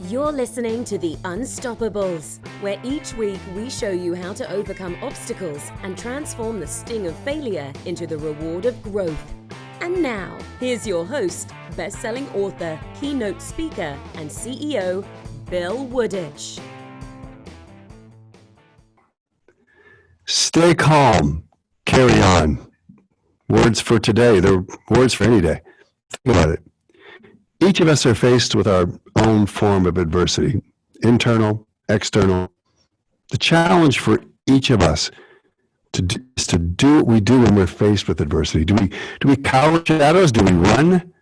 You're listening to The Unstoppables, where each week we show you how to overcome obstacles and transform the sting of failure into the reward of growth. And now, here's your host, best-selling author, keynote speaker, and CEO, Bill Wooditch. Stay calm, carry on. Words for today, they're words for any day. Think about it. Each of us are faced with our own form of adversity, internal, external. The challenge for each of us is to do what we do when we're faced with adversity. Do we cower shadows? Do we run?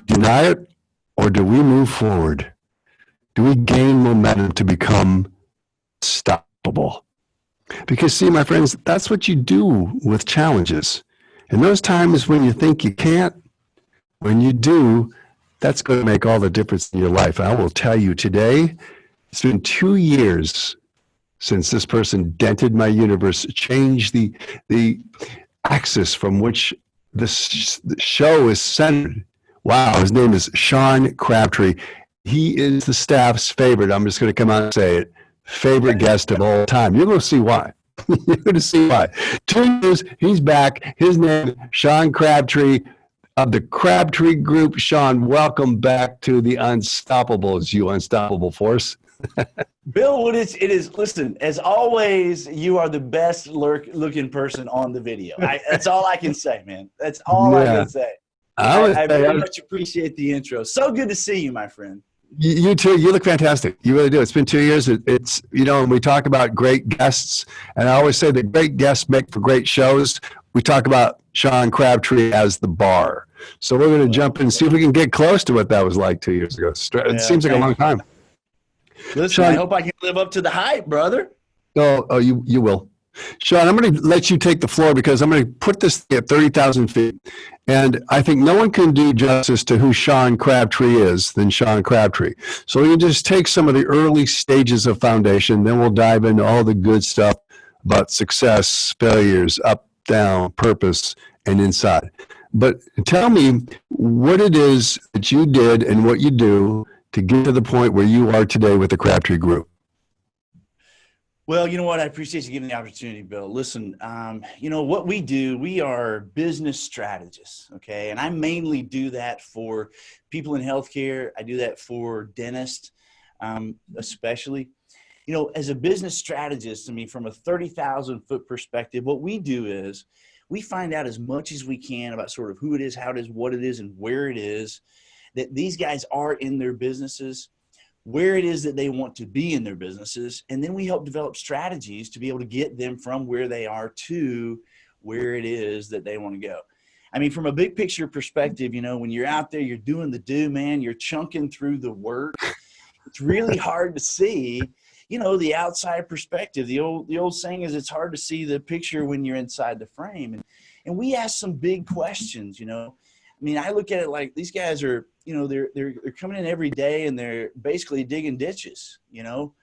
Deny it? Or do we move forward? Do we gain momentum to become unstoppable? Because see, my friends, that's what you do with challenges. And those times when you think you can't, when you do, that's going to make all the difference in your life. I will tell you today, it's been 2 years since this person dented my universe, changed the axis from which this show is centered. Wow, his name is Sean Crabtree. He is the staff's favorite. I'm just going to come out and say it. Favorite guest of all time. You're going to see why. You're going to see why. 2 years, he's back. His name, Sean Crabtree of the Crabtree Group. Sean, welcome back to the Unstoppables, you unstoppable force. Bill, it is, listen, as always, you are the best looking person on the video. That's all I can say, man. That's all I can say. I very much appreciate the intro. So good to see you, my friend. You too. You look fantastic. You really do. It's been 2 years. It's, you know, when we talk about great guests, and I always say that great guests make for great shows, we talk about Sean Crabtree as the bar. So we're going to jump in and see if we can get close to what that was like 2 years ago. It seems like a long time. Listen, Sean, I hope I can live up to the hype, brother. Oh, you will. Sean, I'm going to let you take the floor because I'm going to put this at 30,000 feet. And I think no one can do justice to who Sean Crabtree is than Sean Crabtree. So we can just take some of the early stages of foundation, then we'll dive into all the good stuff about success, failures, up, down, purpose, and inside. But tell me what it is that you did and what you do to get to the point where you are today with the Crabtree Group. Well, you know what? I appreciate you giving the opportunity, Bill. Listen, you know what we do, we are business strategists, okay? And I mainly do that for people in healthcare. I do that for dentists, especially. You know, as a business strategist, I mean, from a 30,000 foot perspective, what we do is we find out as much as we can about sort of who it is, how it is, what it is, and where it is that these guys are in their businesses, where it is that they want to be in their businesses, and then we help develop strategies to be able to get them from where they are to where it is that they want to go. I mean, from a big picture perspective, you know, when you're out there, you're doing the do, man, you're chunking through the work. It's really hard to see, you know, the outside perspective. The old saying is it's hard to see the picture when you're inside the frame. And we ask some big questions, you know. I mean, I look at it like these guys are, you know, they're coming in every day and they're basically digging ditches, you know,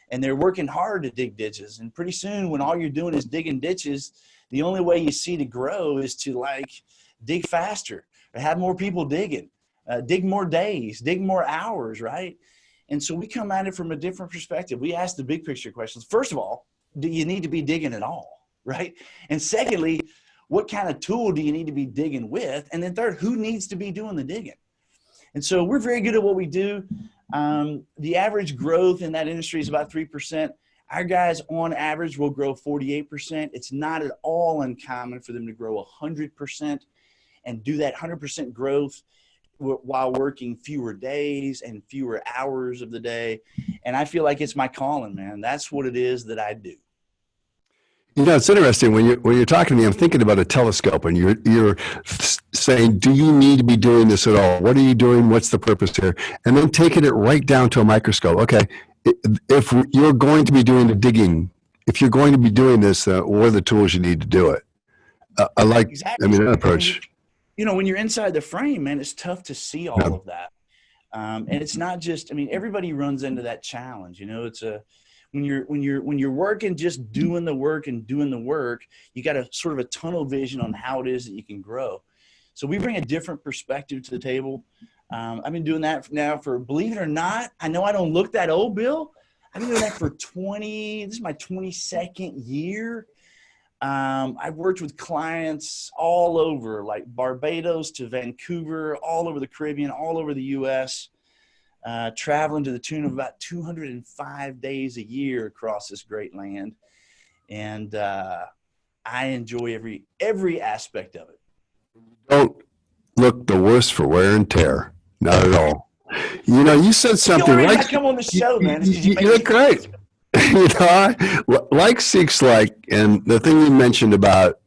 and they're working hard to dig ditches. And pretty soon when all you're doing is digging ditches, the only way you see to grow is to like dig faster, or have more people digging, dig more days, dig more hours, right? And so we come at it from a different perspective. We ask the big picture questions. First of all, do you need to be digging at all, right? And secondly, what kind of tool do you need to be digging with? And then third, who needs to be doing the digging? And so we're very good at what we do. The average growth in that industry is about 3%. Our guys on average will grow 48%. It's not at all uncommon for them to grow 100% and do that 100% growth while working fewer days and fewer hours of the day. And I feel like it's my calling, man. That's what it is that I do. You know, it's interesting when you're talking to me, I'm thinking about a telescope and you're saying, do you need to be doing this at all? What are you doing? What's the purpose here? And then taking it right down to a microscope. Okay, if you're going to be doing the digging, if you're going to be doing this, what are the tools you need to do it? I like, exactly. I mean, that approach. You know, when you're inside the frame, man, it's tough to see all of that. And it's not just, I mean, everybody runs into that challenge. You know, it's when you're working, just doing the work, you got a sort of a tunnel vision on how it is that you can grow. So we bring a different perspective to the table. I've been doing that now for, believe it or not, I know I don't look that old, Bill. I've been doing that for this is my 22nd year. I've worked with clients all over, like Barbados to Vancouver, all over the Caribbean, all over the U.S., traveling to the tune of about 205 days a year across this great land. And I enjoy every aspect of it. Don't look the worse for wear and tear. Not at all. You know, you said something. The only reason I come on the show, man, is because you look great. You know, like seeks like, and the thing you mentioned about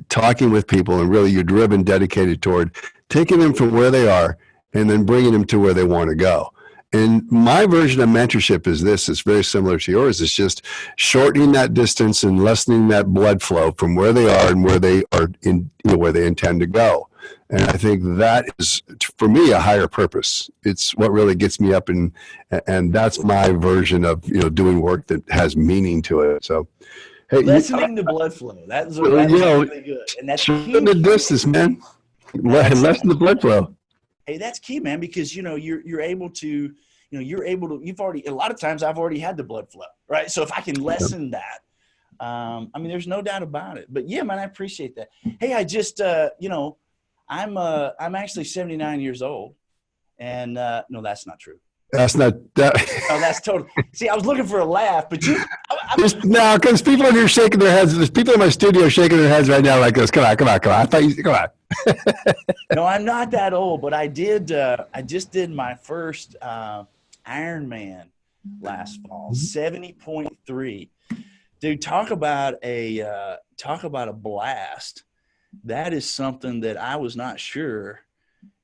talking with people, and really you're driven, dedicated toward taking them from where they are and then bringing them to where they want to go. And my version of mentorship is this. It's very similar to yours. It's just shortening that distance and lessening that blood flow from where they are and where they are in, you know, where they intend to go. And I think that is, for me, a higher purpose. It's what really gets me up, and that's my version of, you know, doing work that has meaning to it. So, hey, lessening the blood flow. That's really good, and that's key. The distance, man. Lessen the blood flow. Hey, that's key, man, because, you know, you're able to, you know, you've already, a lot of times I've already had the blood flow, right? So if I can lessen that, I mean, there's no doubt about it. But yeah, man, I appreciate that. Hey, I just, you know, I'm actually 79 years old, and no, that's not true. That's not that. No, that's totally. See, I was looking for a laugh, but no, because people in here shaking their heads. There's people in my studio shaking their heads right now like this. Come on. I thought you, come on. No, I'm not that old, but I just did my first Ironman last fall, 70.3. Dude, talk about a blast. That is something that I was not sure.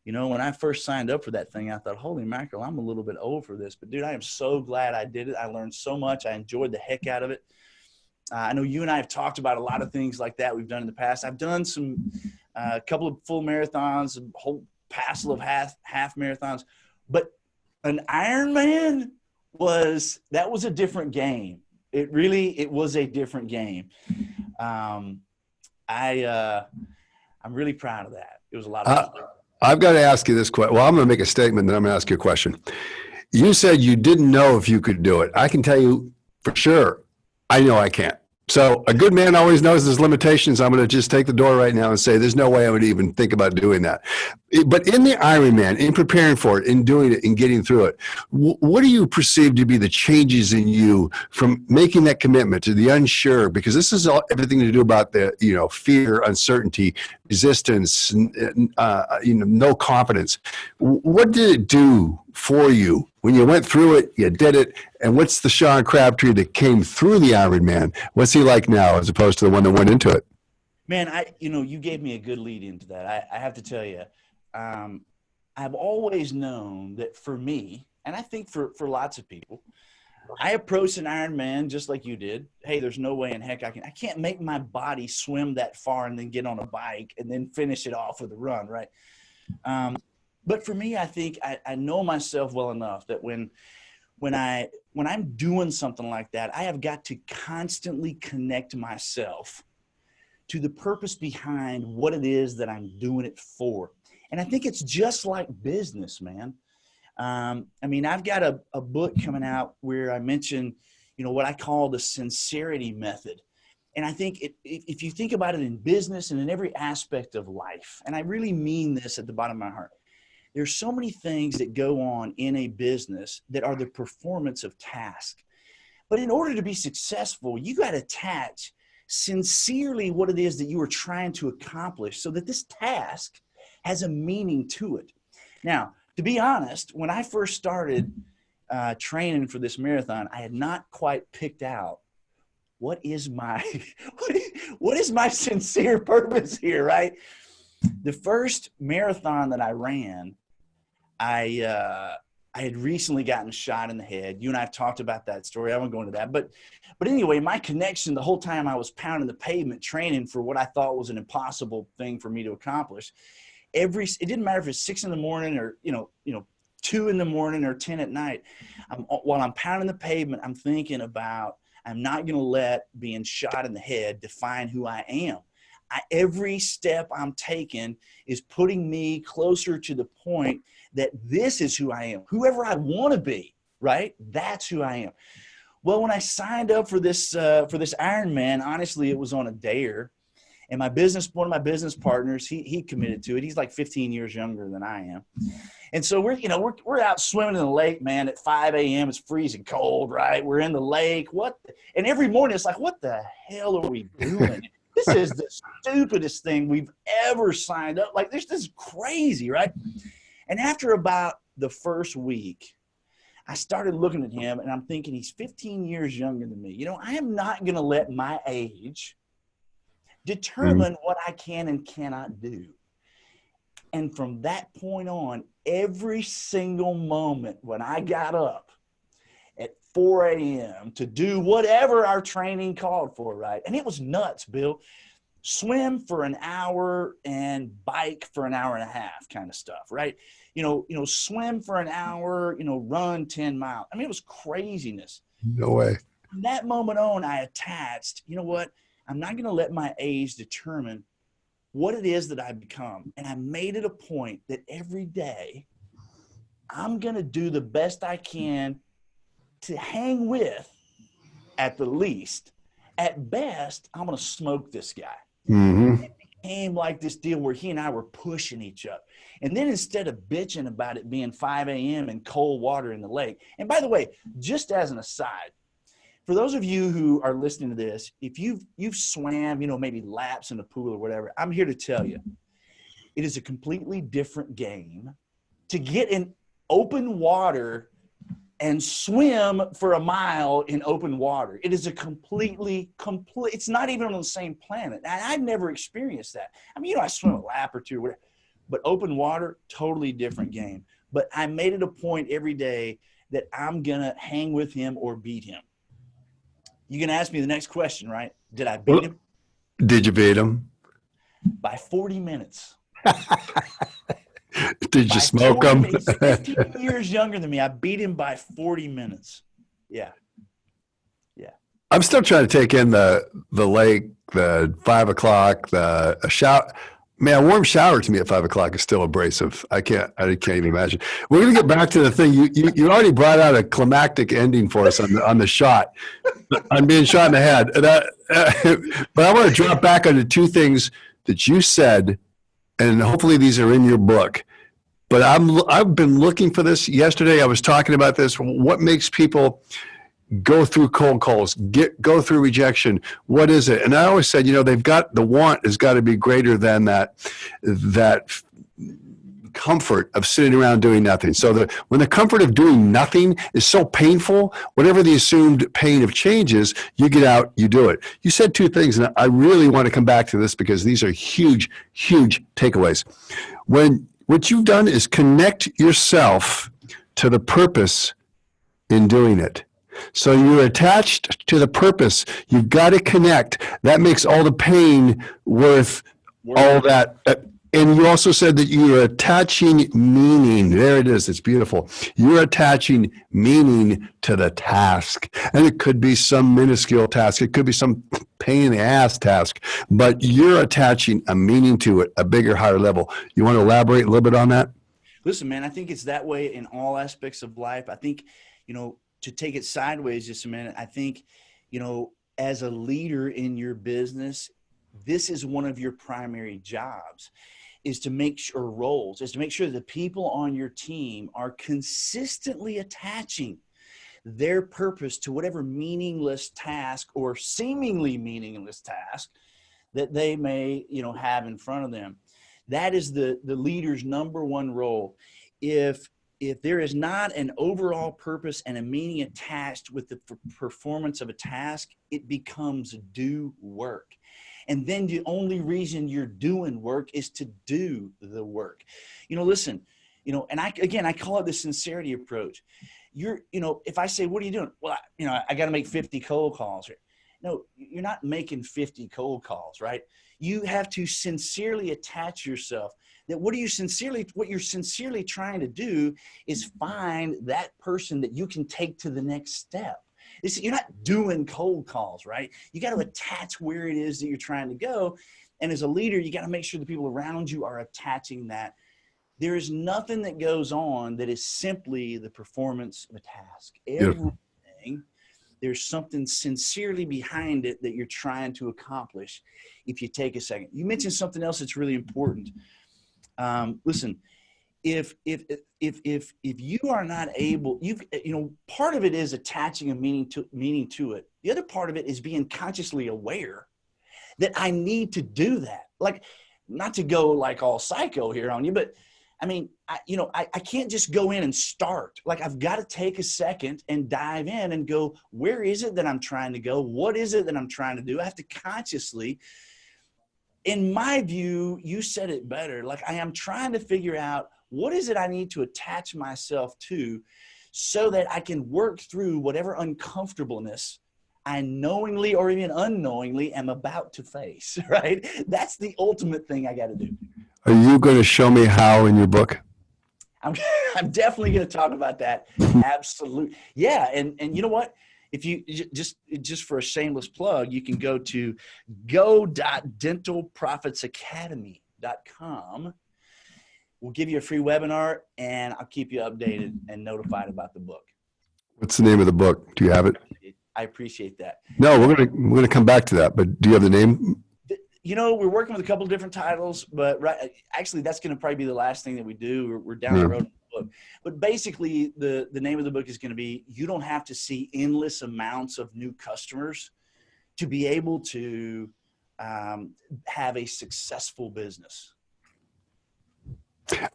You know, when I first signed up for that thing, I thought, holy mackerel, I'm a little bit old for this. But, dude, I am so glad I did it. I learned so much. I enjoyed the heck out of it. I know you and I have talked about a lot of things like that we've done in the past. I've done a couple of full marathons, a whole passel of half marathons. But an Ironman was a different game. It was a different game. I'm really proud of that. It was a lot of fun. I've got to ask you this question. Well, I'm going to make a statement, then I'm going to ask you a question. You said you didn't know if you could do it. I can tell you for sure, I know I can't. So a good man always knows his limitations. I'm going to just take the door right now and say there's no way I would even think about doing that. But in the Ironman, in preparing for it, in doing it, in getting through it, what do you perceive to be the changes in you from making that commitment to the unsure? Because this is everything to do about the, you know, fear, uncertainty, resistance, no confidence. What did it do for you when you went through it? You did it, and what's the Sean Crabtree that came through the Ironman? What's he like now, as opposed to the one that went into it? Man, you gave me a good lead into that. I have to tell you, I've always known that for me, and I think for lots of people, I approached an Ironman just like you did. Hey, there's no way in heck I can't make my body swim that far and then get on a bike and then finish it off with a run, right? But for me, I think I know myself well enough that when I'm doing something like that, I have got to constantly connect myself to the purpose behind what it is that I'm doing it for. And I think it's just like business, man. I mean, I've got a book coming out where I mention, you know, what I call the sincerity method. And I think if you think about it in business and in every aspect of life, and I really mean this at the bottom of my heart, there's so many things that go on in a business that are the performance of task. But in order to be successful, you got to attach sincerely what it is that you are trying to accomplish so that this task has a meaning to it. Now, to be honest, when I first started training for this marathon, I had not quite picked out what is my sincere purpose here, right? The first marathon that I ran, I had recently gotten shot in the head. You and I have talked about that story. I won't go into that. But anyway, my connection the whole time I was pounding the pavement training for what I thought was an impossible thing for me to accomplish. It didn't matter if it's 6 a.m. or, 2 a.m. or 10 at night. While I'm pounding the pavement, I'm thinking about, I'm not going to let being shot in the head define who I am. every step I'm taking is putting me closer to the point that this is who I am. Whoever I want to be, right? That's who I am. Well, when I signed up for this Ironman, honestly, it was on a dare. And one of my business partners, he committed to it. He's like 15 years younger than I am. And so we're out swimming in the lake, man, at 5 a.m. It's freezing cold, right? We're in the lake. And every morning it's like, what the hell are we doing? This is the stupidest thing we've ever signed up. Like, this is crazy, right? And after about the first week, I started looking at him and I'm thinking, he's 15 years younger than me. I am not going to let my age determine what I can and cannot do. And from that point on, every single moment when I got up at 4 a.m. to do whatever our training called for, right? And it was nuts, Bill. Swim for an hour and bike for an hour and a half kind of stuff, right? Swim for an hour, run 10 miles. I mean, it was craziness. No way. From that moment on, I attached, you know what? I'm not going to let my age determine what it is that I become. And I made it a point that every day I'm going to do the best I can to hang with at the least. At best, I'm going to smoke this guy. Mm-hmm. It became like this deal where he and I were pushing each other. And then instead of bitching about it being 5 a.m. and cold water in the lake, and by the way, just as an aside, for those of you who are listening to this, if you've swam, maybe laps in the pool or whatever, I'm here to tell you, it is a completely different game to get in open water and swim for a mile in open water. It is a it's not even on the same planet. I've never experienced that. I mean, I swim a lap or two or whatever, but open water, totally different game. But I made it a point every day that I'm going to hang with him or beat him. You're going to ask me the next question, right? Did I beat him? Did you beat him? By 40 minutes. Did you smoke him? He's 15 years younger than me. I beat him by 40 minutes. Yeah. I'm still trying to take in the lake, the 5 o'clock, a shower. Man, a warm shower to me at 5 o'clock is still abrasive. I can't even imagine. We're going to get back to the thing. You already brought out a climactic ending for us on the shot. I'm being shot in the head. But I want to drop back on the two things that you said, and hopefully these are in your book. But I've been looking for this. Yesterday I was talking about this. What makes people go through cold calls, go through rejection? What is it? And I always said, they've got the want has got to be greater than that comfort of sitting around doing nothing. So when the comfort of doing nothing is so painful, whatever the assumed pain of change is, you get out, you do it. You said two things, and I really want to come back to this because these are huge, huge takeaways. What you've done is connect yourself to the purpose in doing it. So you're attached to the purpose. You've got to connect. That makes all the pain worth all that. And you also said that you're attaching meaning. There it is. It's beautiful. You're attaching meaning to the task. And it could be some minuscule task. It could be some pain in the ass task. But you're attaching a meaning to it, a bigger, higher level. You want to elaborate a little bit on that? Listen, man, I think it's that way in all aspects of life. I think, to take it sideways just a minute, I think, as a leader in your business, this is one of your primary jobs. Is to make sure the people on your team are consistently attaching their purpose to whatever meaningless task or seemingly meaningless task that they may, have in front of them. That is the leader's number one role. If there is not an overall purpose and a meaning attached with the performance of a task, it becomes do work. And then the only reason you're doing work is to do the work. Listen, and I call it the sincerity approach. If I say, what are you doing? Well, I got to make 50 cold calls here. No, you're not making 50 cold calls, right? You have to sincerely attach yourself that what you're sincerely trying to do is find that person that you can take to the next step. You're not doing cold calls, right? You got to attach where it is that you're trying to go. And as a leader, you got to make sure the people around you are attaching that. There is nothing that goes on that is simply the performance of a task. Everything, there's something sincerely behind it that you're trying to accomplish if you take a second. You mentioned something else that's really important. Listen, if you are not able, part of it is attaching a meaning to it. The other part of it is being consciously aware that I need to do that. Like, not to go like all psycho here on you, but I mean, I can't just go in and start. Like, I've got to take a second and dive in and go, where is it that I'm trying to go? What is it that I'm trying to do? I have to consciously, in my view, you said it better. Like, I am trying to figure out what is it I need to attach myself to so that I can work through whatever uncomfortableness I knowingly or even unknowingly am about to face, right? That's the ultimate thing I got to do. Are you going to show me how in your book? I'm definitely going to talk about that. Absolutely. Yeah. And you know what? If you just for a shameless plug, you can go to go.dentalprofitsacademy.com. We'll give you a free webinar, and I'll keep you updated and notified about the book. What's the name of the book? Do you have it? I appreciate that. No, we're gonna come back to that. But do you have the name? We're working with a couple of different titles, but actually, that's going to probably be the last thing that we do. We're down the road in the book. But basically, the name of the book is going to be, you don't have to see endless amounts of new customers to be able to have a successful business.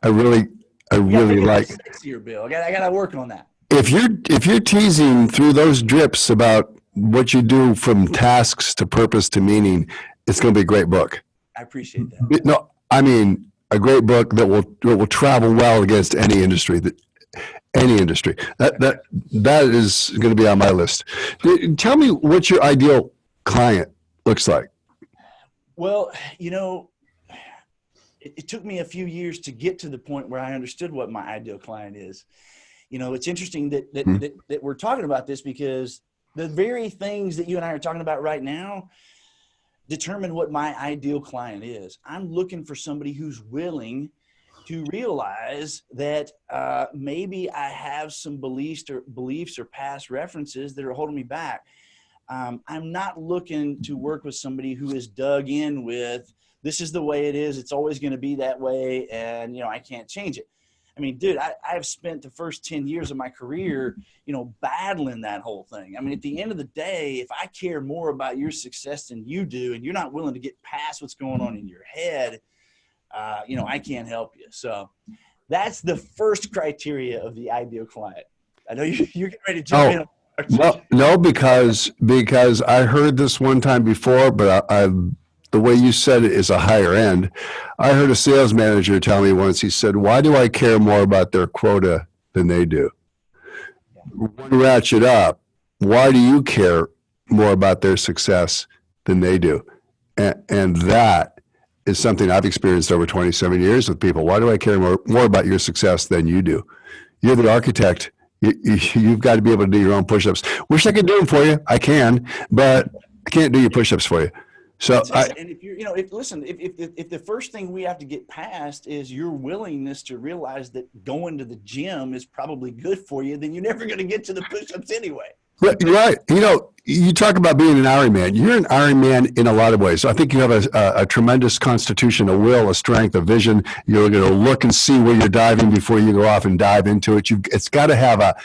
I really like sexier, Bill. I got to work on that. If you're teasing through those drips about what you do from tasks to purpose to meaning, it's going to be a great book. I appreciate that. No, I mean a great book that will travel well against any industry. That is going to be on my list. Tell me what your ideal client looks like. Well, it took me a few years to get to the point where I understood what my ideal client is. It's interesting that we're talking about this, because the very things that you and I are talking about right now determine what my ideal client is. I'm looking for somebody who's willing to realize that maybe I have some beliefs or past references that are holding me back. I'm not looking to work with somebody who is dug in with, this is the way it is, it's always going to be that way, and I can't change it. I mean, dude, I've spent the first 10 years of my career, battling that whole thing. I mean, at the end of the day, if I care more about your success than you do, and you're not willing to get past what's going on in your head, I can't help you. So that's the first criteria of the ideal client. I know you're getting ready to jump in. No, because I heard this one time before, but the way you said it is a higher end. I heard a sales manager tell me once, he said, why do I care more about their quota than they do? One ratchet up, why do you care more about their success than they do? And that is something I've experienced over 27 years with people. Why do I care more about your success than you do? You're the architect. You've got to be able to do your own push-ups. Wish I could do them for you. I can, but I can't do your push-ups for you. So, and if you're, if the first thing we have to get past is your willingness to realize that going to the gym is probably good for you, then you're never going to get to the push-ups anyway. Right. You talk about being an Iron Man. You're an Iron Man in a lot of ways. I think you have a tremendous constitution, a will, a strength, a vision. You're going to look and see where you're diving before you go off and dive into it. It's got to have a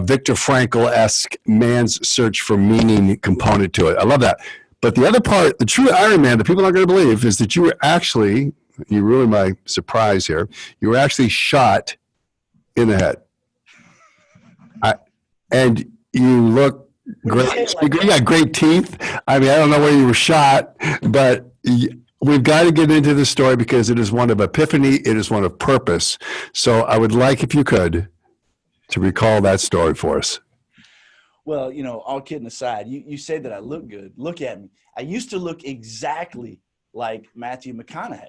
Viktor Frankl-esque man's search for meaning component to it. I love that. But the other part, the true Iron Man that people aren't going to believe, is that you were actually, you ruined my surprise here, you were actually shot in the head. And you look great. You got great teeth. I mean, I don't know where you were shot, but we've got to get into this story because it is one of epiphany. It is one of purpose. So I would like, if you could, to recall that story for us. Well, all kidding aside, you say that I look good. Look at me. I used to look exactly like Matthew McConaughey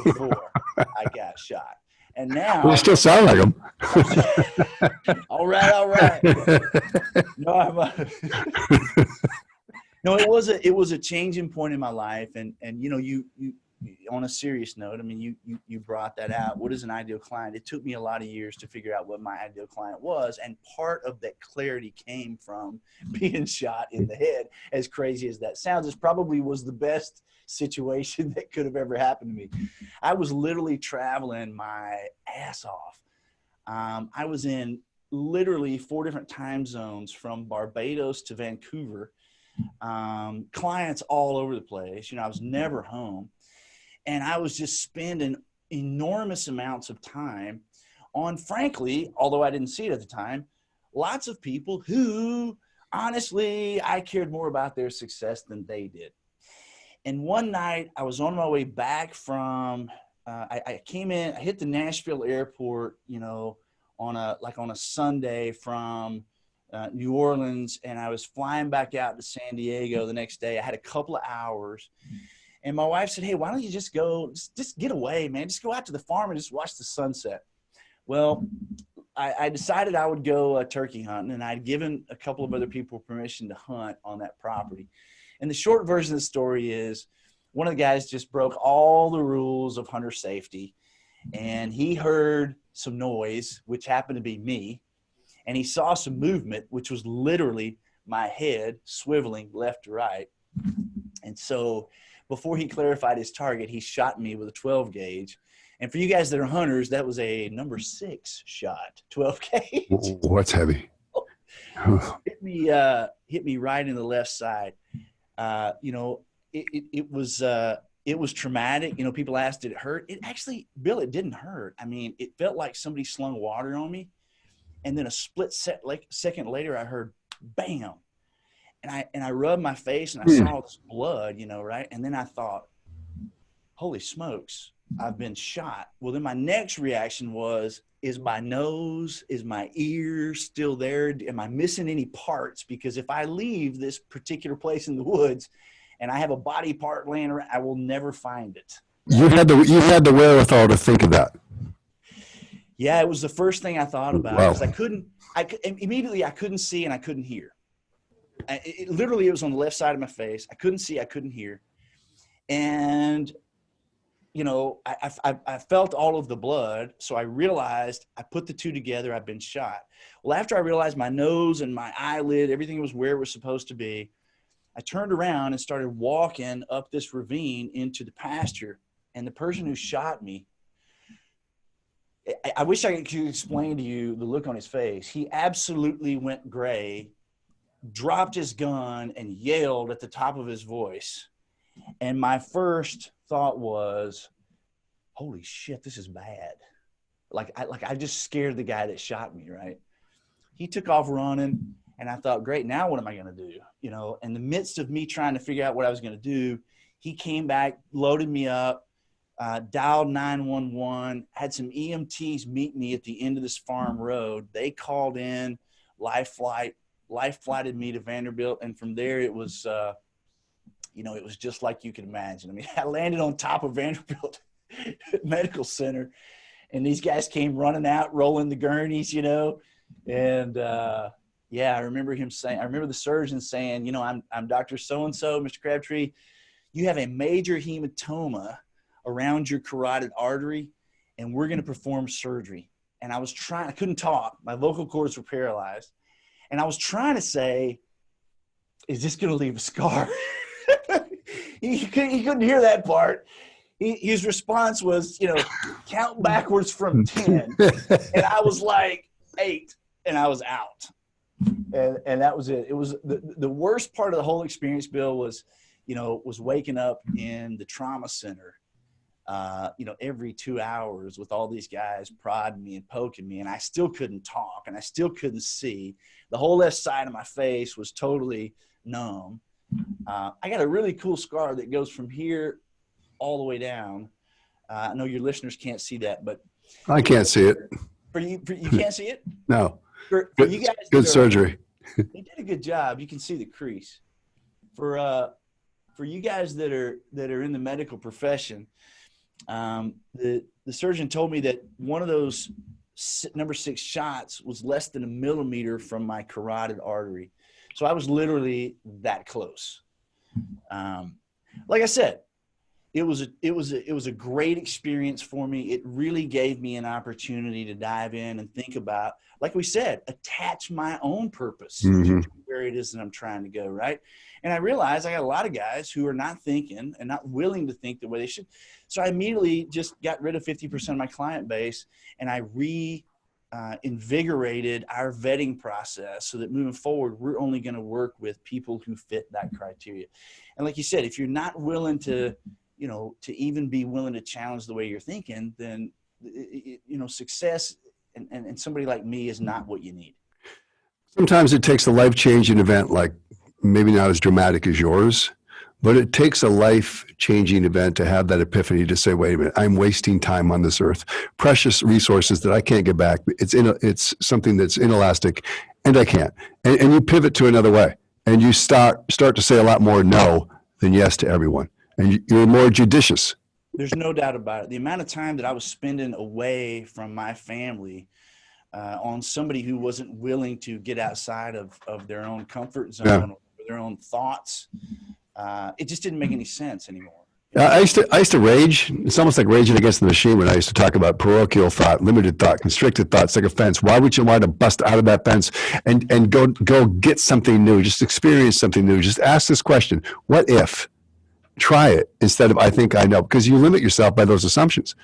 before I got shot. And now you still sound like him. All right. No, No, it was a changing point in my life. And you know, you on a serious note, I mean, you brought that out. What is an ideal client? It took me a lot of years to figure out what my ideal client was. And part of that clarity came from being shot in the head. As crazy as that sounds, it probably was the best situation that could have ever happened to me. I was literally traveling my ass off. I was in literally 4 different time zones from Barbados to Vancouver, clients all over the place. You know, I was never home. And I was just spending enormous amounts of time on, frankly, although I didn't see it at the time, lots of people who, honestly, I cared more about their success than they did. And one night I was on my way back from, I came in, I hit the Nashville airport, you know, on a Sunday from New Orleans, and I was flying back out to San Diego the next day. I had a couple of hours. And my wife said, hey, why don't you just go, just get away, man. Just go out to the farm and just watch the sunset. Well, I decided I would go turkey hunting, and I'd given a couple of other people permission to hunt on that property. And the short version of the story is one of the guys just broke all the rules of hunter safety, and he heard some noise, which happened to be me, and he saw some movement, which was literally my head swiveling left to right. And so before he clarified his target, he shot me with a 12 gauge. And for you guys that are hunters, that was a number 6 shot, 12 gauge. What's heavy? hit me right in the left side. You know, it was traumatic. You know, people asked, did it hurt? It actually, Bill, it didn't hurt. I mean, it felt like somebody slung water on me. And then a split second later, I heard bam. And I rubbed my face and I saw this blood, you know, right? And then I thought, holy smokes, I've been shot. Well, then my next reaction was, is my nose, is my ear still there? Am I missing any parts? Because if I leave this particular place in the woods and I have a body part laying around, I will never find it. You had the wherewithal to think of that. Yeah, it was the first thing I thought about. Wow. Because immediately I couldn't see and I couldn't hear. Literally, it was on the left side of my face. I couldn't see, I couldn't hear. And, you know, I felt all of the blood. So I realized, I put the two together, I've been shot. Well, after I realized my nose and my eyelid, everything was where it was supposed to be, I turned around and started walking up this ravine into the pasture. And the person who shot me, I wish I could explain to you the look on his face. He absolutely went gray, dropped his gun, and yelled at the top of his voice. And my first thought was, holy shit, this is bad. Like I just scared the guy that shot me, right? He took off running, and I thought, great, now what am I going to do? You know, in the midst of me trying to figure out what I was going to do, he came back, loaded me up, dialed 911, had some EMTs meet me at the end of this farm road. They called in, life flighted me to Vanderbilt. And from there, it was, you know, it was just like you could imagine. I mean, I landed on top of Vanderbilt Medical Center, and these guys came running out, rolling the gurneys, you know. And, yeah, I remember the surgeon saying, you know, I'm Dr. So-and-so, Mr. Crabtree, you have a major hematoma around your carotid artery, and we're going to perform surgery. And I couldn't talk. My vocal cords were paralyzed. And I was trying to say, is this going to leave a scar? he couldn't hear that part. His response was, you know, count backwards from 10. And I was like 8, and I was out. And that was it. It was the worst part of the whole experience, Bill, was waking up in the trauma center, you know, every 2 hours with all these guys prodding me and poking me, and I still couldn't talk, and I still couldn't see. The whole left side of my face was totally numb. I got a really cool scar that goes from here all the way down. I know your listeners can't see that, but I can't see it. For you can't see it? No. For you guys, good surgery. They did a good job. You can see the crease. For you guys that are in the medical profession, the surgeon told me that one of those number 6 shots was less than a millimeter from my carotid artery. So I was literally that close. Like I said, it was a great experience for me. It really gave me an opportunity to dive in and think about, like we said, attach my own purpose to where it is that I'm trying to go, right? And I realized I got a lot of guys who are not thinking and not willing to think the way they should. So I immediately just got rid of 50% of my client base, and I invigorated our vetting process so that moving forward, we're only going to work with people who fit that criteria. And like you said, if you're not willing to, to even be willing to challenge the way you're thinking, then, success and somebody like me is not what you need. Sometimes it takes a life-changing event, like maybe not as dramatic as yours, but it takes a life-changing event to have that epiphany to say, wait a minute, I'm wasting time on this earth. Precious resources that I can't get back. It's something that's inelastic, and I can't. And you pivot to another way, and you start to say a lot more no than yes to everyone. And you're more judicious. There's no doubt about it. The amount of time that I was spending away from my family on somebody who wasn't willing to get outside of their own comfort zone or their own thoughts, it just didn't make any sense anymore. I used to rage. It's almost like raging against the machine when I used to talk about parochial thought, limited thought, constricted thought. It's like a fence. Why would you want to bust out of that fence and go get something new? Just experience something new. Just ask this question: what if? Try it instead of I think I know, because you limit yourself by those assumptions.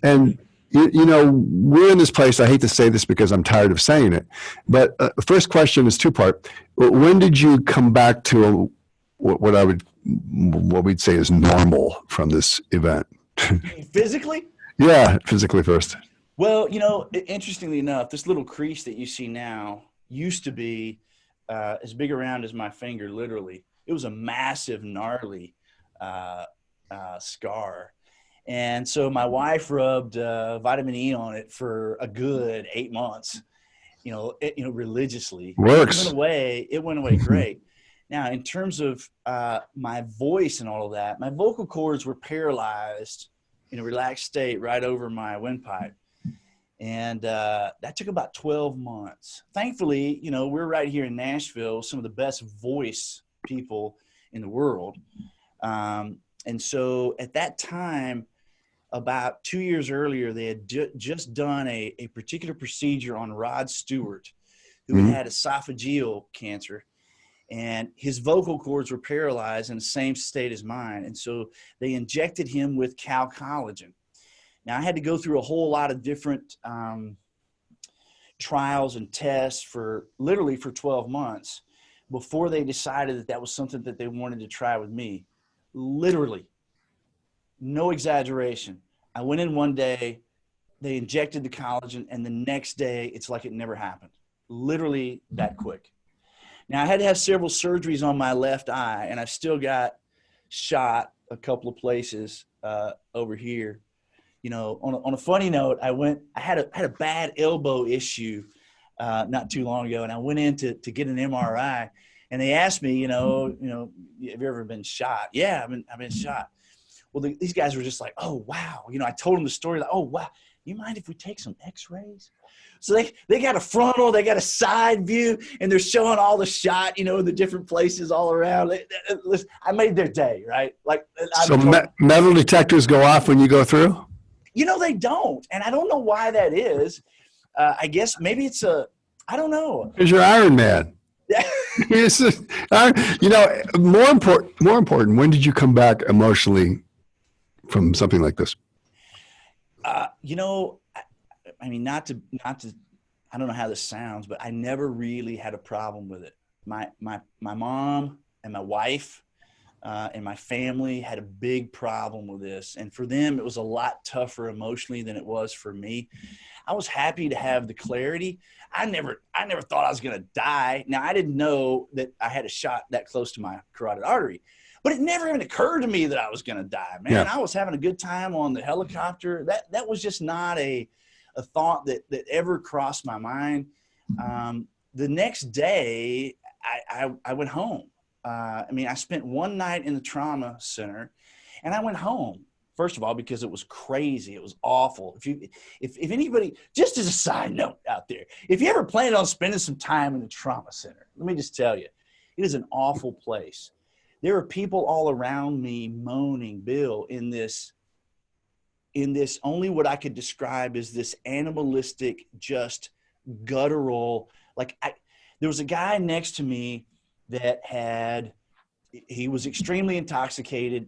And we're in this place. I hate to say this because I'm tired of saying it, but the first question is two-part. When did you come back to what we'd say is normal from this event? Physically? Yeah, physically first. Well, interestingly enough, this little crease that you see now used to be as big around as my finger, literally. It was a massive, gnarly scar. And so my wife rubbed vitamin E on it for a good 8 months, religiously. Works. It went away great. Now, in terms of my voice and all of that, my vocal cords were paralyzed in a relaxed state right over my windpipe. And that took about 12 months. Thankfully, we're right here in Nashville, some of the best voice people in the world. And so at that time, about 2 years earlier, they had just done a particular procedure on Rod Stewart, who had esophageal cancer. And his vocal cords were paralyzed in the same state as mine. And so they injected him with cow collagen. Now, I had to go through a whole lot of different trials and tests for 12 months before they decided that was something that they wanted to try with me. Literally, no exaggeration. I went in one day, they injected the collagen, and the next day, it's like it never happened. Literally that quick. Now, I had to have several surgeries on my left eye, and I've still got shot a couple of places over here. On a funny note, I had a bad elbow issue not too long ago, and I went in to get an MRI, and they asked me, have you ever been shot? Yeah, I've been shot. Well, these guys were just like, oh, wow. I told them the story, like, oh, wow. You mind if we take some x-rays? So they got a frontal, they got a side view, and they're showing all the shot, in the different places all around. I made their day, right? So metal detectors go off when you go through? They don't. And I don't know why that is. I guess maybe it's I don't know. Because you're Iron Man. More important, when did you come back emotionally from something like this? Not to, I don't know how this sounds, but I never really had a problem with it. My mom and my wife and my family had a big problem with this. And for them, it was a lot tougher emotionally than it was for me. I was happy to have the clarity. I never thought I was going to die. Now, I didn't know that I had a shot that close to my carotid artery, but it never even occurred to me that I was going to die, man. Yeah. I was having a good time on the helicopter. That was just not a thought that ever crossed my mind. The next day I went home. I spent one night in the trauma center, and I went home. First of all, because it was crazy. It was awful. If anybody, just as a side note out there, if you ever plan on spending some time in the trauma center, let me just tell you, it is an awful place. there are people all around me moaning, Bill, in this only what I could describe as this animalistic, just guttural, there was a guy next to me that he was extremely intoxicated.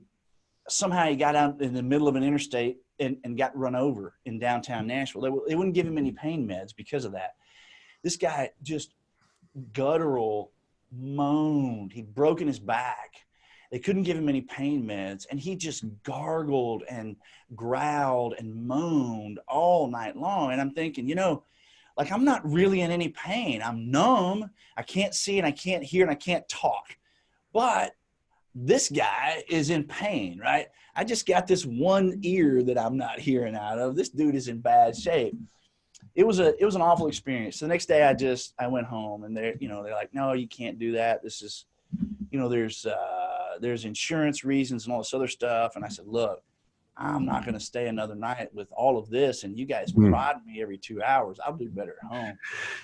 Somehow he got out in the middle of an interstate and got run over in downtown Nashville. They wouldn't give him any pain meds because of that. This guy just guttural moaned. He'd broken his back. They couldn't give him any pain meds. And he just gargled and growled and moaned all night long. And I'm thinking, I'm not really in any pain. I'm numb. I can't see and I can't hear and I can't talk. But this guy is in pain, right? I just got this one ear that I'm not hearing out of. This dude is in bad shape. It was an awful experience. The next day I went home and they're like, no, you can't do that. This is, there's insurance reasons and all this other stuff. And I said, look, I'm not going to stay another night with all of this. And you guys prod me every 2 hours. I'll do better at home.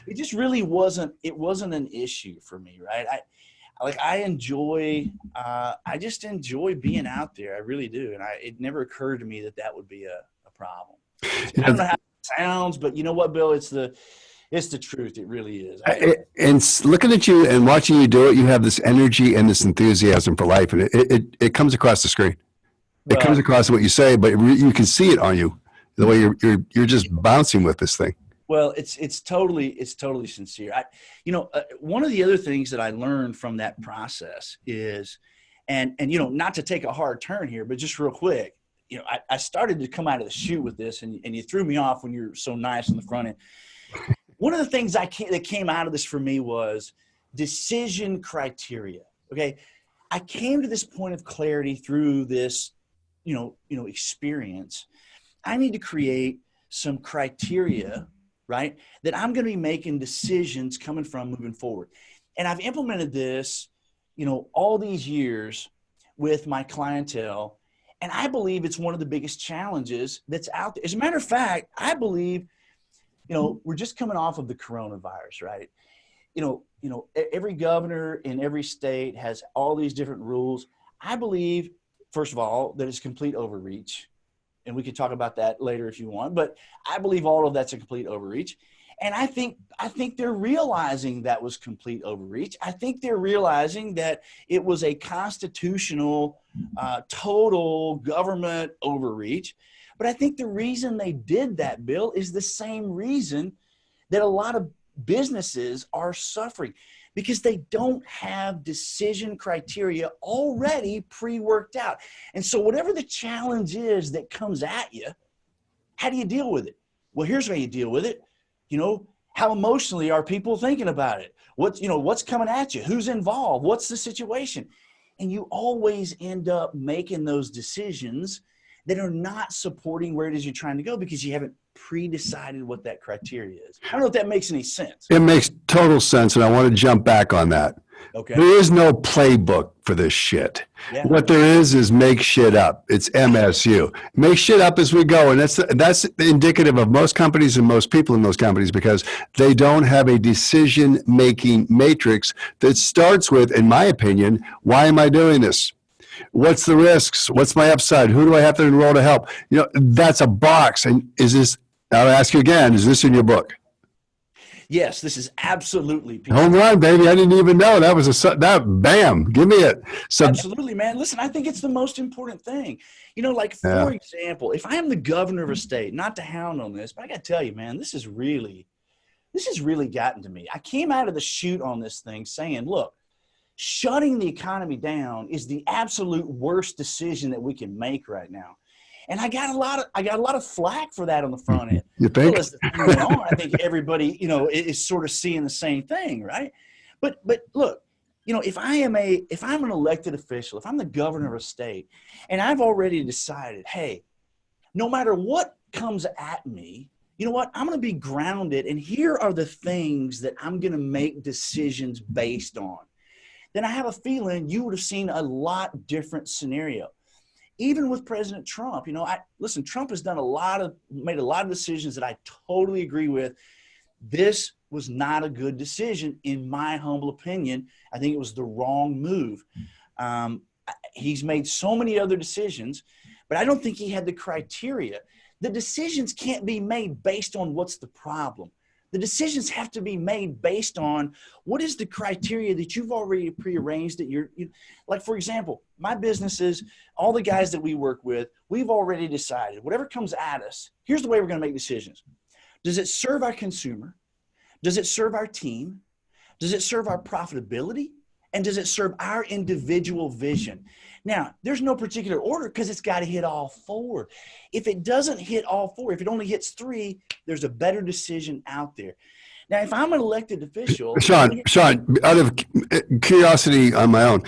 It just really wasn't an issue for me. Right. I just enjoy being out there. I really do. And it never occurred to me that would be a problem. I don't know how it sounds, but you know what, Bill, it's the truth. It really is. And looking at you and watching you do it, you have this energy and this enthusiasm for life. And it comes across the screen. It comes across what you say, but you can see it on you, the way you're just bouncing with this thing. Well, it's totally sincere. One of the other things that I learned from that process is, and not to take a hard turn here, but just real quick, I started to come out of the chute with this, and you threw me off when you're so nice on the front end. One of the things that came out of this for me was decision criteria. Okay, I came to this point of clarity through this, experience. I need to create some criteria, right, that I'm going to be making decisions coming from moving forward. And I've implemented this, all these years with my clientele. And I believe it's one of the biggest challenges that's out there. As a matter of fact, I believe, we're just coming off of the coronavirus, right? Every governor in every state has all these different rules. I believe, first of all, that it's complete overreach. And we could talk about that later if you want, but I believe all of that's a complete overreach. And I think they're realizing that was complete overreach. I think they're realizing that it was a constitutional, total government overreach. But I think the reason they did that, Bill, is the same reason that a lot of businesses are suffering, because they don't have decision criteria already pre-worked out. And so whatever the challenge is that comes at you, how do you deal with it? Well, here's how you deal with it. How emotionally are people thinking about it? What's coming at you? Who's involved? What's the situation? And you always end up making those decisions that are not supporting where it is you're trying to go, because you haven't pre-decided what that criteria is. I don't know if that makes any sense. It makes total sense, and I want to jump back on that. Okay. There is no playbook for this shit. Yeah. What there is make shit up. It's MSU. Make shit up as we go. And that's indicative of most companies and most people in those companies, because they don't have a decision-making matrix that starts with, in my opinion, why am I doing this? What's the risks? What's my upside? Who do I have to enroll to help? That's a box. And I'll ask you again, is this in your book? Yes, this is absolutely. Home run, baby. I didn't even know. Bam, give me it. So, absolutely, man. Listen, I think it's the most important thing. For example, if I am the governor of a state, not to hound on this, but I got to tell you, man, this has really gotten to me. I came out of the chute on this thing saying, look, shutting the economy down is the absolute worst decision that we can make right now. And I got a lot of flack for that on the front end. You think? I think everybody, is sort of seeing the same thing, right? But look, if I'm an elected official, if I'm the governor of a state, and I've already decided, hey, no matter what comes at me, you know what? I'm going to be grounded, and here are the things that I'm going to make decisions based on. Then I have a feeling you would have seen a lot different scenario. Even with President Trump, Trump has made a lot of decisions that I totally agree with. This was not a good decision, in my humble opinion. I think it was the wrong move. He's made so many other decisions, but I don't think he had the criteria. The decisions can't be made based on what's the problem. The decisions have to be made based on what is the criteria that you've already prearranged that like, for example, my businesses, all the guys that we work with, we've already decided whatever comes at us, here's the way we're going to make decisions. Does it serve our consumer? Does it serve our team? Does it serve our profitability? And does it serve our individual vision? Now, there's no particular order because it's got to hit all four. If it doesn't hit all four, if it only hits three, there's a better decision out there. Now, if I'm an elected official. Sean, out of curiosity on my own,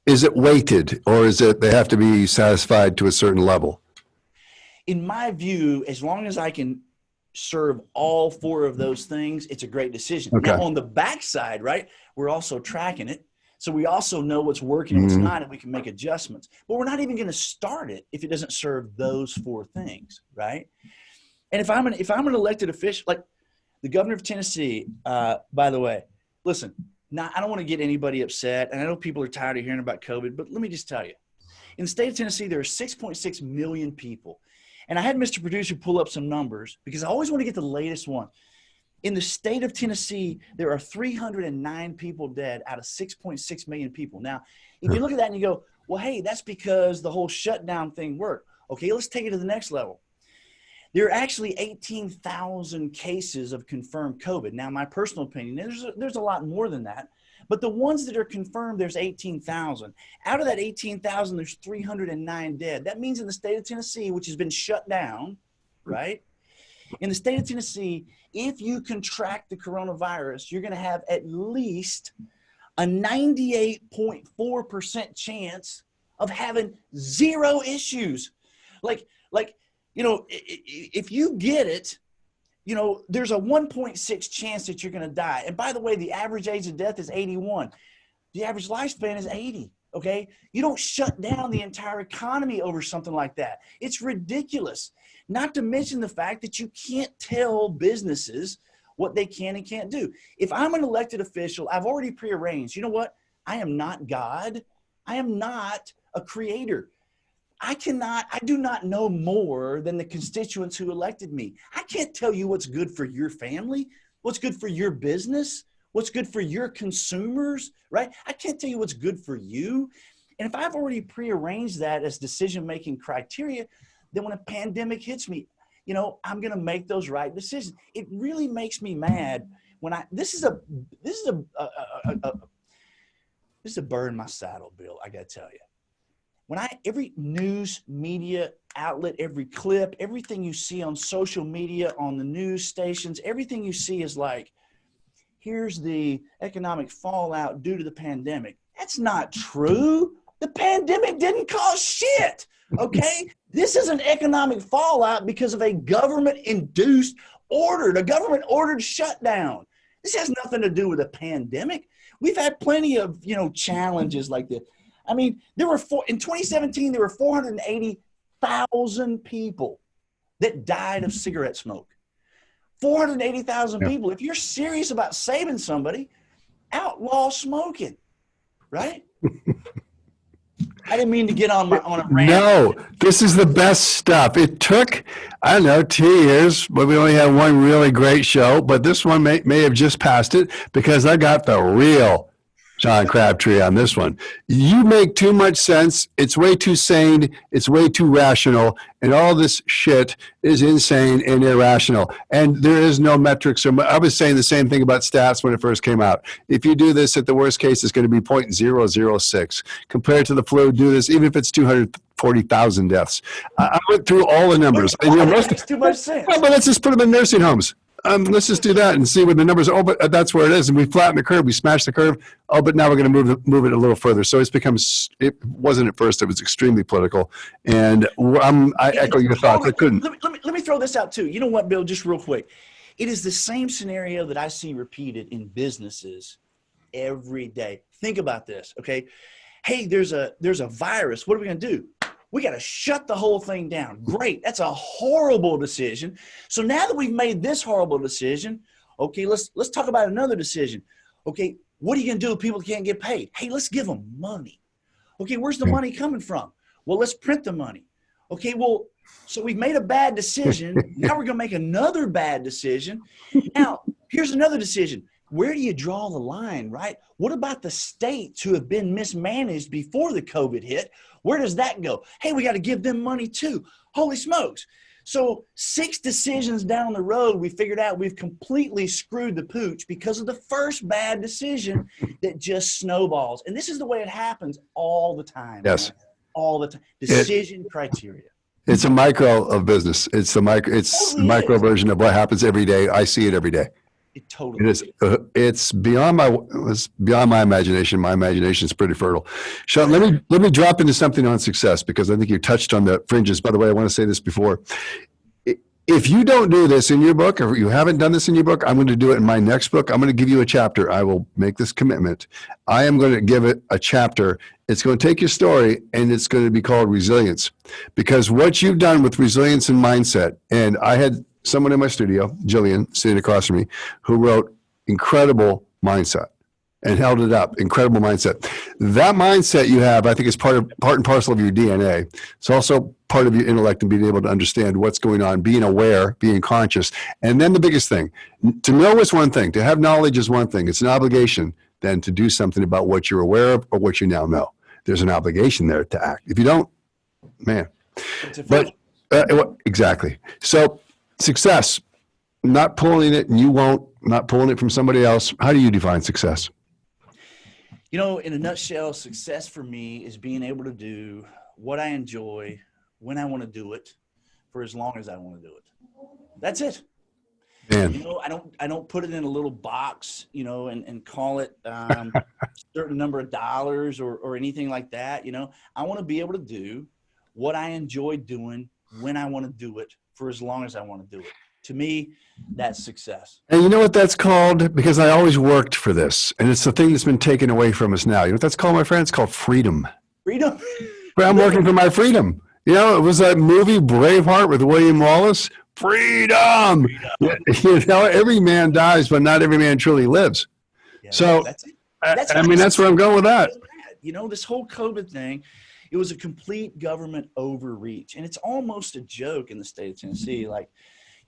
is it weighted or is it they have to be satisfied to a certain level? In my view, as long as I can serve all four of those things, it's a great decision. Okay. Now, on the backside, right, we're also tracking it. So we also know what's working and what's not, and we can make adjustments. But we're not even going to start it if it doesn't serve those four things, right? And if I'm an elected official, like the governor of Tennessee, by the way, listen, now I don't want to get anybody upset, and I know people are tired of hearing about COVID, but let me just tell you, in the state of Tennessee, there are 6.6 million people. And I had Mr. Producer pull up some numbers because I always want to get the latest one. In the state of Tennessee, there are 309 people dead out of 6.6 million people. Now, if you look at that and you go, well, hey, that's because the whole shutdown thing worked. Okay, let's take it to the next level. There are actually 18,000 cases of confirmed COVID. Now, my personal opinion, there's a lot more than that. But the ones that are confirmed, there's 18,000. Out of that 18,000, there's 309 dead. That means in the state of Tennessee, which has been shut down, right? In the state of Tennessee, if you contract the coronavirus, you're going to have at least a 98.4% chance of having zero issues. Like, you know, if you get it, you know, there's a 1.6 chance that you're going to die. And by the way, the average age of death is 81. The average lifespan is 80. Okay. You don't shut down the entire economy over something like that. It's ridiculous. Not to mention the fact that you can't tell businesses what they can and can't do. If I'm an elected official, I've already prearranged. You know what? I am not God. I am not a creator. I do not know more than the constituents who elected me. I can't tell you what's good for your family, what's good for your business, what's good for your consumers, right? I can't tell you what's good for you. And if I've already prearranged that as decision-making criteria, then when a pandemic hits me, you know, I'm going to make those right decisions. It really makes me mad when this is a burr in my saddle, Bill. I got to tell you. Every news media outlet, every clip, everything you see on social media, on the news stations, everything you see is like, here's the economic fallout due to the pandemic. That's not true. The pandemic didn't cause shit. Okay. This is an economic fallout because of a government-induced order, a government-ordered shutdown. This has nothing to do with a pandemic. We've had plenty of, you know, challenges like this. I mean, in 2017, there were 480,000 people that died of cigarette smoke. 480,000 people. If you're serious about saving somebody, outlaw smoking, right? I didn't mean to get on a rant. No, this is the best stuff. It took, I don't know, 2 years, but we only had one really great show. But this one may have just passed it because I got the real Sean Crabtree on this one. You make too much sense. It's way too sane. It's way too rational. And all this shit is insane and irrational. And there is no metrics. I was saying the same thing about stats when it first came out. If you do this, at the worst case, it's going to be 0.006. Compared to the flu, do this, even if it's 240,000 deaths. I went through all the numbers. That makes too much sense. Well, but let's just put them in nursing homes. Let's just do that and see what the numbers are. Oh, but that's where it is. And we flatten the curve. We smash the curve. Oh, but now we're going to move it a little further. So it wasn't at first. It was extremely political. And I echo your thoughts. I couldn't. Let me throw this out too. You know what, Bill, just real quick. It is the same scenario that I see repeated in businesses every day. Think about this, okay? Hey, there's a virus. What are we going to do? We got to shut the whole thing down. Great. That's a horrible decision. So now that we've made this horrible decision, okay, let's talk about another decision. Okay, what are you going to do if people can't get paid? Hey, let's give them money. Okay, where's the money coming from? Well, let's print the money. Okay, well, so we've made a bad decision. Now we're going to make another bad decision. Now, here's another decision. Where do you draw the line, right? What about the states who have been mismanaged before the COVID hit? Where does that go? Hey, we got to give them money too. Holy smokes. So 6 decisions down the road, we figured out we've completely screwed the pooch because of the first bad decision that just snowballs. And this is the way it happens all the time. Yes. Man. All the time. Decision criteria. It's a micro of business. It's the micro version of what happens every day. I see it every day. It totally is. It's beyond my imagination. My imagination is pretty fertile. Sean, let me drop into something on success, because I think you touched on the fringes. By the way, I want to say this before. If you don't do this in your book, or you haven't done this in your book, I'm going to do it in my next book. I'm going to give you a chapter. I will make this commitment. I am going to give it a chapter. It's going to take your story, and it's going to be called Resilience. Because what you've done with resilience and mindset, and I had someone in my studio, Jillian, sitting across from me, who wrote Incredible Mindset and held it up. Incredible Mindset. That mindset you have, I think, is part and parcel of your DNA. It's also part of your intellect and being able to understand what's going on, being aware, being conscious. And then the biggest thing, to know is one thing. To have knowledge is one thing. It's an obligation then to do something about what you're aware of or what you now know. There's an obligation there to act. If you don't, man. But exactly. So success, not pulling it, and you won't, not pulling it from somebody else. How do you define success? You know, in a nutshell, success for me is being able to do what I enjoy when I want to do it for as long as I want to do it. That's it. Man. You know, I don't put it in a little box, you know, and call it a certain number of dollars or anything like that. You know, I want to be able to do what I enjoy doing when I want to do it for as long as I want to do it. To me, that's success. And you know what that's called? Because I always worked for this, and it's the thing that's been taken away from us now. You know what that's called, my friend? It's called freedom. Freedom? But I'm working for my freedom. You know, it was that movie Braveheart with William Wallace. Freedom. You know, every man dies, but not every man truly lives. Yeah, so, that's it. That's where I'm going with that. You know, this whole COVID thing, it was a complete government overreach. And it's almost a joke in the state of Tennessee. Like,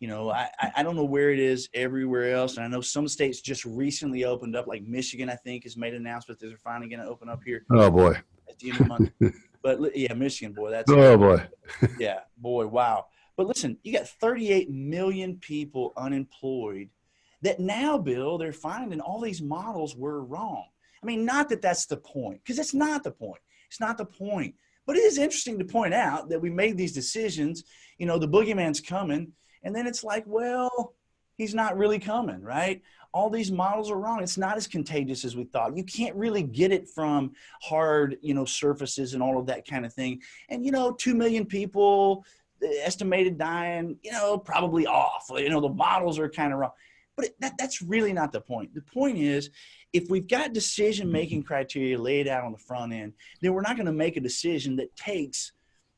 you know, I don't know where it is everywhere else. And I know some states just recently opened up, like Michigan, I think, has made an announcement that they're finally going to open up here. Oh, boy. At the end of the month. But, yeah, Michigan, boy. That's boy. Yeah, boy, wow. But listen, you got 38 million people unemployed that now, Bill, they're finding all these models were wrong. I mean, not that that's the point, because it's not the point. It's not the point. But it is interesting to point out that we made these decisions. You know, the boogeyman's coming. And then it's like, well, he's not really coming, right? All these models are wrong. It's not as contagious as we thought. You can't really get it from hard, you know, surfaces and all of that kind of thing. And, you know, 2 million people estimated dying, you know, probably off. You know, the models are kind of wrong. But that's really not the point. The point is, if we've got decision-making criteria laid out on the front end, then we're not going to make a decision that takes,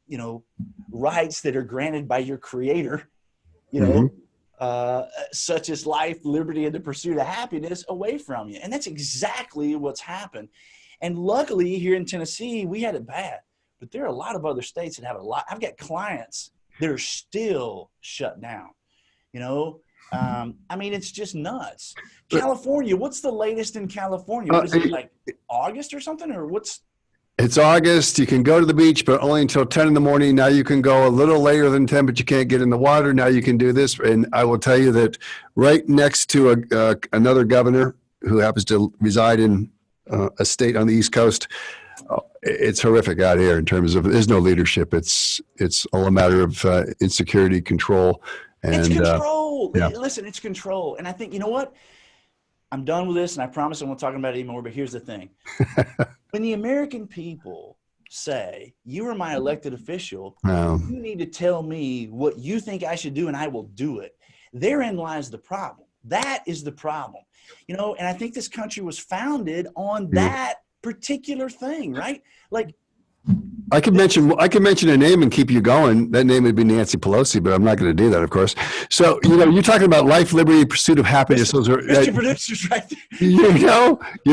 you know, rights that are granted by your creator, you know, such as life, liberty, and the pursuit of happiness away from you. And that's exactly what's happened. And luckily here in Tennessee, we had it bad, but there are a lot of other states that have a lot. I've got clients that are still shut down, you know. I mean, it's just nuts. California, what's the latest in California? What is it, like August or something, or what's? It's August. You can go to the beach, but only until 10 in the morning. Now you can go a little later than 10, but you can't get in the water. Now you can do this. And I will tell you that right next to another governor who happens to reside in a state on the East Coast, it's horrific out here in terms of there's no leadership. It's all a matter of insecurity, control. And, it's control. Yeah. Listen, it's control. And I think, you know what? I'm done with this, and I promise I won't talk about it anymore, but here's the thing. When the American people say, you are my elected official, you need to tell me what you think I should do, and I will do it. Therein lies the problem. That is the problem. You know, and I think this country was founded on that particular thing, right? Like, I could mention a name and keep you going. That name would be Nancy Pelosi, but I'm not going to do that, of course. So, you know, you're talking about life, liberty, pursuit of happiness. Those are Mr. Producer's right there. You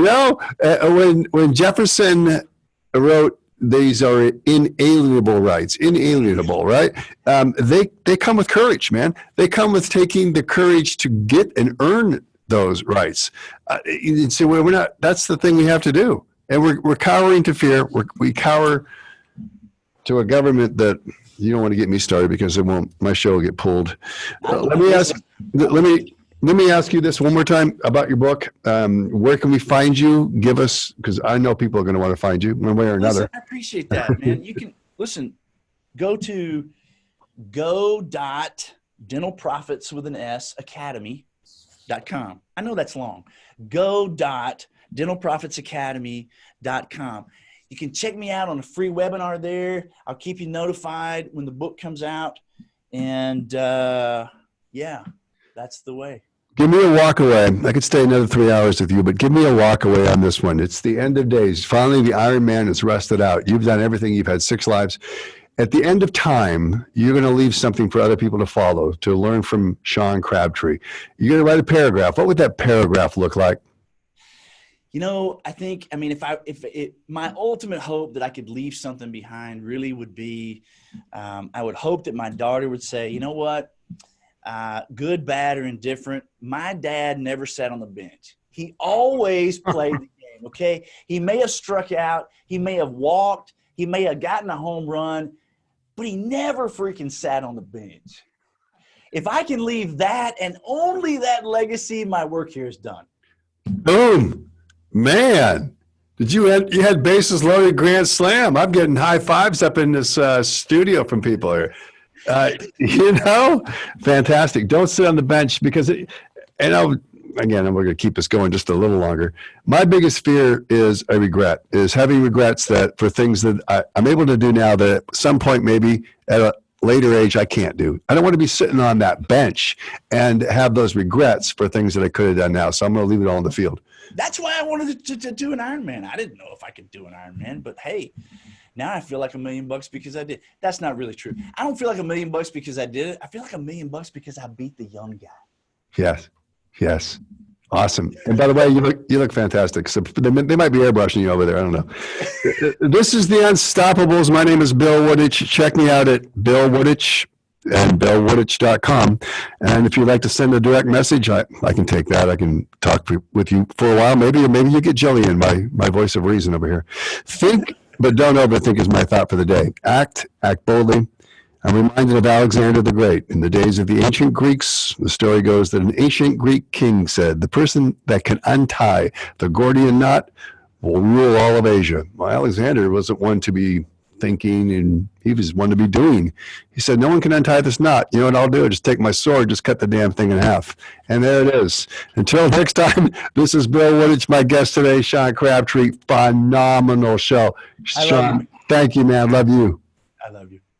know, when Jefferson wrote these are inalienable rights, right? They come with courage, man. They come with taking the courage to get and earn those rights. So we're not, that's the thing we have to do. And we're cowering to fear. We cower to a government that you don't want to get me started because my show will get pulled. Let me ask you this one more time about your book. Where can we find you? Give us, because I know people are going to want to find you one way or another. Listen, I appreciate that, man. You can go to go.dentalprofits with an S academy.com. I know that's long. Go.dentalprofitsacademy.com. You can check me out on a free webinar there. I'll keep you notified when the book comes out. And yeah, that's the way. Give me a walk away. I could stay another 3 hours with you, but give me a walk away on this one. It's the end of days. Finally, the Iron Man is rested out. You've done everything. You've had 6 lives. At the end of time, you're going to leave something for other people to follow, to learn from Sean Crabtree. You're going to write a paragraph. What would that paragraph look like? My ultimate hope that I could leave something behind really would be, I would hope that my daughter would say, you know what, good, bad, or indifferent, my dad never sat on the bench. He always played the game, okay? He may have struck out. He may have walked. He may have gotten a home run, but he never freaking sat on the bench. If I can leave that and only that legacy, my work here is done. Boom. Man, you had bases loaded grand slam. I'm getting high fives up in this studio from people here. Fantastic. Don't sit on the bench because I'm going to keep this going just a little longer. My biggest fear is having regrets that for things that I'm able to do now that at some point, maybe at a later age, I can't do. I don't want to be sitting on that bench and have those regrets for things that I could have done now. So I'm going to leave it all in the field. That's why I wanted to do an Ironman. I didn't know if I could do an Ironman, but hey, now I feel like $1 million because I did. That's not really true. I don't feel like $1 million because I did it. I feel like $1 million because I beat the young guy. Yes. Awesome. And by the way, you look fantastic. So they might be airbrushing you over there. I don't know. This is the Unstoppables. My name is Bill Wooditch. Check me out at Bill Wooditch and BillWooditch.com. And if you'd like to send a direct message, I can take that. I can talk with you for a while. Maybe you get Jillian, my voice of reason over here. Think, but don't overthink is my thought for the day. Act boldly. I'm reminded of Alexander the Great. In the days of the ancient Greeks, the story goes that an ancient Greek king said, the person that can untie the Gordian knot will rule all of Asia. Well, Alexander wasn't one to be thinking, and he was one to be doing. He said, no one can untie this knot. You know what I'll do? Just take my sword, just cut the damn thing in half. And there it is. Until next time, this is Bill Wooditch, my guest today, Sean Crabtree. Phenomenal show. Sean, thank you, man. Love you. I love you.